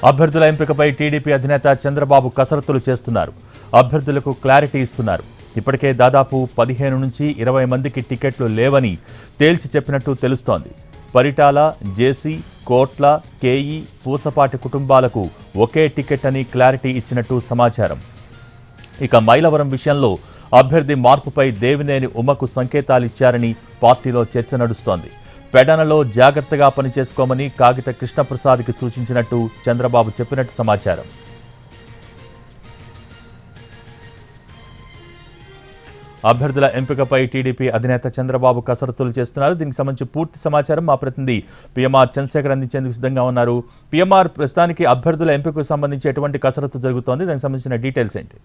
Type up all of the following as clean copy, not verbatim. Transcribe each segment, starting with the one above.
అభ్యర్థుల ఎంపికపై టీడీపీ అధినేత చంద్రబాబు కసరత్తులు చేస్తున్నారు. అభ్యర్థులకు క్లారిటీ ఇస్తున్నారు. ఇప్పటికే దాదాపు 15 నుంచి 20 మందికి టికెట్లు లేవని తేల్చి చెప్పినట్టు తెలుస్తోంది. పరిటాల, జేసీ, కోట్ల, కేఈ, పూసపాటి కుటుంబాలకు ఒకే టికెట్ అని క్లారిటీ ఇచ్చినట్టు సమాచారం. ఇక మైలవరం విషయంలో అభ్యర్థి మార్పుపై దేవినేని ఉమకు సంకేతాలిచ్చారని పార్టీలో చర్చ నడుస్తోంది. పెడనలో జాగ్రత్తగా పనిచేసుకోమని కాగిత కృష్ణప్రసాద్కి సూచించినట్టు చంద్రబాబు చెప్పినట్టు సమాచారం. అభ్యర్థుల ఎంపికపై టీడీపీ అధినేత చంద్రబాబు కసరత్తులు చేస్తున్నారు. దీనికి సంబంధించి పూర్తి సమాచారం మా ప్రతినిధి పిఎంఆర్ చంద్రశేఖర్ అందించేందుకు సిద్ధంగా ఉన్నారు. పిఎంఆర్, ప్రస్తుతానికి అభ్యర్థుల ఎంపికకు సంబంధించి ఎటువంటి కసరత్తు జరుగుతోంది, దానికి సంబంధించిన డీటెయిల్స్ ఏంటి?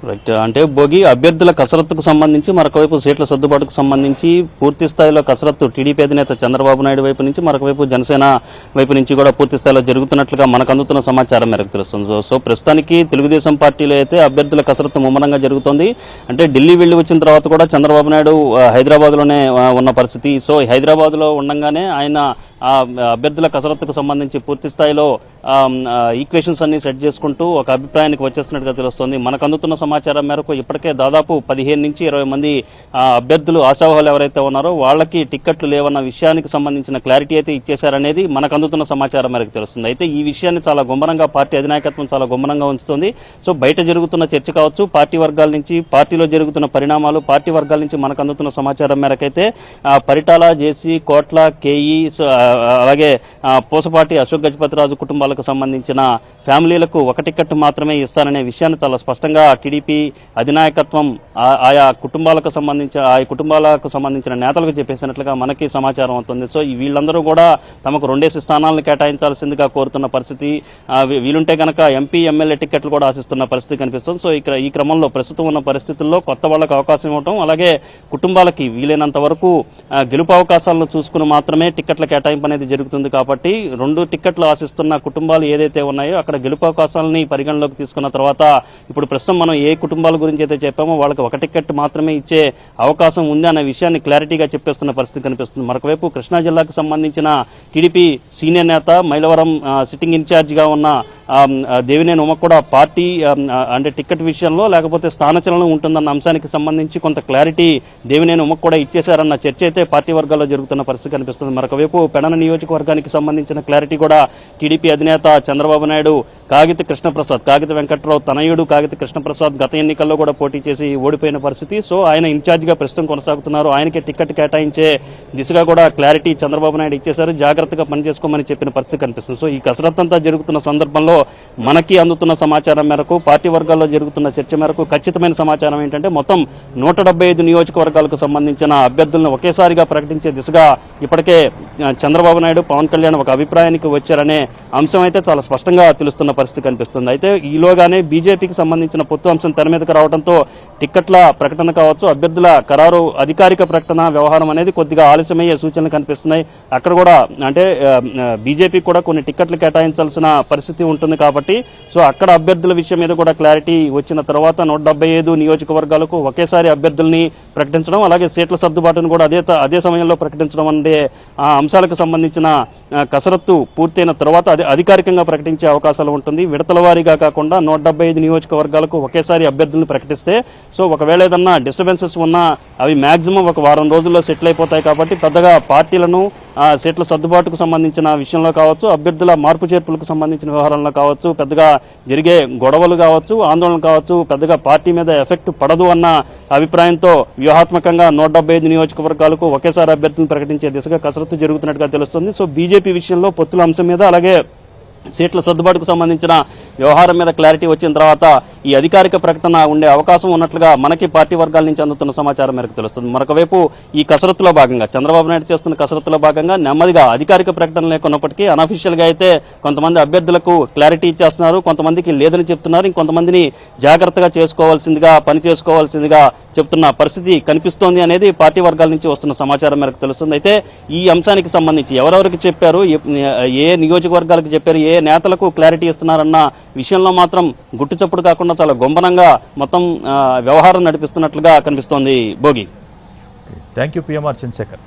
రైట్, అంటే భోగి అభ్యర్థుల కసరత్తుకు సంబంధించి మరొకవైపు సీట్ల సర్దుబాటుకు సంబంధించి పూర్తి స్థాయిలో కసరత్తు టీడీపీ అధినేత చంద్రబాబు నాయుడు వైపు నుంచి, మరొకవైపు జనసేన వైపు నుంచి కూడా పూర్తి స్థాయిలో జరుగుతున్నట్లుగా మనకు అందుతున్న సమాచారం మేరకు తెలుస్తుంది. సో ప్రస్తుతానికి తెలుగుదేశం పార్టీలో అయితే అభ్యర్థుల కసరత్తు ముమ్మరంగా జరుగుతోంది. అంటే ఢిల్లీ వెళ్లి వచ్చిన తర్వాత కూడా చంద్రబాబు నాయుడు హైదరాబాద్లోనే ఉన్న పరిస్థితి. సో హైదరాబాద్లో ఉండగానే ఆయన అభ్యర్థుల కసరత్తుకు సంబంధించి పూర్తి స్థాయిలో ఈక్వేషన్స్ అన్ని సెట్ చేసుకుంటూ ఒక అభిప్రాయానికి వచ్చేస్తున్నట్టుగా తెలుస్తోంది. మనకు అందుతున్న సమాచారం మేరకు ఇప్పటికే దాదాపు 15 నుంచి 20 మంది అభ్యర్థులు ఆశావాహులు ఎవరైతే ఉన్నారో వాళ్ళకి టిక్కెట్లు లేవన్న విషయానికి సంబంధించిన క్లారిటీ అయితే ఇచ్చేశారనేది మనకు అందుతున్న సమాచారం మేరకు తెలుస్తుంది. అయితే ఈ విషయాన్ని చాలా గుమ్మరంగా పార్టీ అధినాయకత్వం చాలా గుమ్మరంగా ఉంచుతుంది. సో బయట జరుగుతున్న చర్చ కావచ్చు, పార్టీ వర్గాల నుంచి, పార్టీలో జరుగుతున్న పరిణామాలు, పార్టీ వర్గాల నుంచి మనకు అందుతున్న సమాచారం మేరకైతే పరిటాల, జేసీ, కోట్ల, కేఈ, అలాగే పూసపాటి అశోక్ గజపతిరాజు కుటుంబాలకు సంబంధించిన ఫ్యామిలీలకు ఒక టికెట్ మాత్రమే ఇస్తారనే విషయాన్ని చాలా స్పష్టంగా టీడీపీ అధినాయకత్వం ఆయా కుటుంబాలకు సంబంధించిన నేతలకు చెప్పేసినట్లుగా మనకి సమాచారం అవుతుంది. సో వీళ్ళందరూ కూడా తమకు 2 స్థానాలను కేటాయించాల్సిందిగా కోరుతున్న పరిస్థితి, వీలుంటే కనుక ఎంపీ, ఎమ్మెల్యే టికెట్లు కూడా ఆశిస్తున్న పరిస్థితి కనిపిస్తుంది. సో ఈ క్రమంలో ప్రస్తుతం ఉన్న పరిస్థితుల్లో కొత్త వాళ్లకు అవకాశం ఇవ్వడం, అలాగే కుటుంబాలకి వీలైనంత వరకు గెలుపు అవకాశాలను చూసుకుని మాత్రమే టికెట్ల కేటాయింపు అనేది జరుగుతుంది. కాబట్టి 2 టికెట్లు ఆశిస్తున్న కుటుంబాలు ఏదైతే ఉన్నాయో అక్కడ గెలుపు అవకాశాలని పరిగణలోకి తీసుకున్న తర్వాత ఇప్పుడు ప్రస్తుతం మనం ఏ కుటుంబాల గురించి అయితే చెప్పామో వాళ్ళకి ఒక టికెట్ మాత్రమే ఇచ్చే అవకాశం ఉంది అనే విషయాన్ని క్లారిటీగా చెప్పేస్తున్న పరిస్థితి కనిపిస్తుంది. మరొకవైపు కృష్ణా జిల్లాకు సంబంధించిన టీడీపీ సీనియర్ నేత, మైలవరం సిట్టింగ్ ఇన్ఛార్జిగా ఉన్న దేవినేని ఉమ కూడా పార్టీ అంటే టికెట్ విషయంలో లేకపోతే స్థానచలనం ఉంటుందన్న అంశానికి సంబంధించి కొంత క్లారిటీ దేవినేని ఉమకు కూడా ఇచ్చేశారన్న చర్చ అయితే పార్టీ వర్గాల్లో జరుగుతున్న పరిస్థితి కనిపిస్తుంది. మరొకవైపు పెడన నియోజకవర్గానికి సంబంధించిన క్లారిటీ కూడా టీడీపీ అధినేత చంద్రబాబు నాయుడు కాగిత కృష్ణప్రసాద్, కాగిత వెంకట్రావు తనయుడు కాగిత కృష్ణప్రసాద్ గత ఎన్నికల్లో కూడా పోటీ చేసి ఓడిపోయిన పరిస్థితి. సో ఆయన ఇన్ఛార్జిగా ప్రస్తుతం కొనసాగుతున్నారు. ఆయనకే టికెట్ కేటాయించే దిశగా కూడా క్లారిటీ చంద్రబాబు నాయుడు ఇచ్చేశారు. జాగ్రత్తగా పనిచేసుకోమని చెప్పిన పరిస్థితి కనిపిస్తుంది. సో ఈ కసరత్తు అంతా జరుగుతున్న సందర్భంలో మనకి అందుతున్న సమాచారం మేరకు, పార్టీ వర్గాల్లో జరుగుతున్న చర్చ మేరకు ఖచ్చితమైన సమాచారం ఏంటంటే మొత్తం 175 నియోజకవర్గాలకు సంబంధించిన అభ్యర్థులను ఒకేసారిగా ప్రకటించే దిశగా ఇప్పటికే చంద్రబాబు నాయుడు, పవన్ కళ్యాణ్ ఒక అభిప్రాయానికి వచ్చారనే అంశం అయితే చాలా స్పష్టంగా తెలుస్తున్న పరిస్థితి కనిపిస్తుంది. అయితే ఈలోగానే బీజేపీకి సంబంధించిన పొత్తు అంశం తెర మీదకి రావడంతో టిక్కెట్ల ప్రకటన కావచ్చు, అభ్యర్థుల ఖరారు అధికారిక ప్రకటన వ్యవహారం అనేది కొద్దిగా ఆలస్యమయ్యే సూచనలు కనిపిస్తున్నాయి. అక్కడ కూడా అంటే బీజేపీ కూడా కొన్ని టిక్కెట్లు కేటాయించాల్సిన పరిస్థితి ఉంటుంది కాబట్టి సో అక్కడ అభ్యర్థుల విషయం మీద కూడా క్లారిటీ వచ్చిన తర్వాత 175 నియోజకవర్గాలకు ఒకేసారి అభ్యర్థుల్ని ప్రకటించడం, అలాగే సీట్ల సర్దుబాటును కూడా అదే సమయంలో ప్రకటించడం అనే అంశాలకు సంబంధించిన కసరత్తు పూర్తయిన తర్వాత అధికారికంగా ప్రకటించే అవకాశాలు ఉంటుంది. విడతల వారీగా కాకుండా 175 నియోజకవర్గాలకు ఒకేసారి అభ్యర్థులను ప్రకటిస్తే సో ఒకవేళ ఏదన్నా డిస్టర్బెన్సెస్ ఉన్నా అవి మాక్సిమం ఒక వారం రోజుల్లో సెటిల్ అయిపోతాయి. కాబట్టి పెద్దగా పార్టీలను సీట్ల సర్దుబాటుకు సంబంధించిన విషయంలో కావచ్చు, అభ్యర్థుల మార్పు చేర్పులకు సంబంధించిన వ్యవహారంలో కావచ్చు, పెద్దగా జరిగే గొడవలు కావచ్చు, ఆందోళనలు కావచ్చు, పెద్దగా పార్టీ మీద ఎఫెక్ట్ పడదు అన్న అభిప్రాయంతో వ్యూహాత్మకంగా 175 నియోజకవర్గాలకు ఒకేసారి అభ్యర్థులను ప్రకటించే దిశగా కసరత్తు జరుగుతున్నట్టుగా తెలుస్తుంది. సో బీజేపీ విషయంలో పొత్తుల అంశం మీద, అలాగే సీట్ల సర్దుబాటుకు సంబంధించిన వ్యవహారం మీద క్లారిటీ వచ్చిన తర్వాత ఈ అధికారిక ప్రకటన ఉండే అవకాశం ఉన్నట్లుగా మనకి పార్టీ వర్గాల నుంచి అందుతున్న సమాచారం మేరకు తెలుస్తుంది. మరొకవైపు ఈ కసరత్తులో భాగంగా చంద్రబాబు నాయుడు చేస్తున్న కసరత్తులో భాగంగా నెమ్మదిగా అధికారిక ప్రకటన లేకున్నప్పటికీ అనఫీషియల్ గా అయితే కొంతమంది అభ్యర్థులకు క్లారిటీ ఇచ్చేస్తున్నారు, కొంతమందికి లేదని చెప్తున్నారు, ఇంకొంతమందిని జాగ్రత్తగా పని చేసుకోవాల్సిందిగా చెప్తున్న పరిస్థితి కనిపిస్తోంది అనేది పార్టీ వర్గాల నుంచి వస్తున్న సమాచారం మేరకు తెలుస్తుంది. అయితే ఈ అంశానికి సంబంధించి ఎవరెవరికి చెప్పారు, ఏ నియోజకవర్గాలకు చెప్పారు, ఏ నేతలకు క్లారిటీ ఇస్తున్నారన్న విషయంలో మాత్రం గుట్టు చప్పుడు కాకుండా చాలా గొంబనంగా మొత్తం వ్యవహారం నడిపిస్తున్నట్లుగా కనిపిస్తోంది. Bhogi. Thank you PMR Chandrasekhar.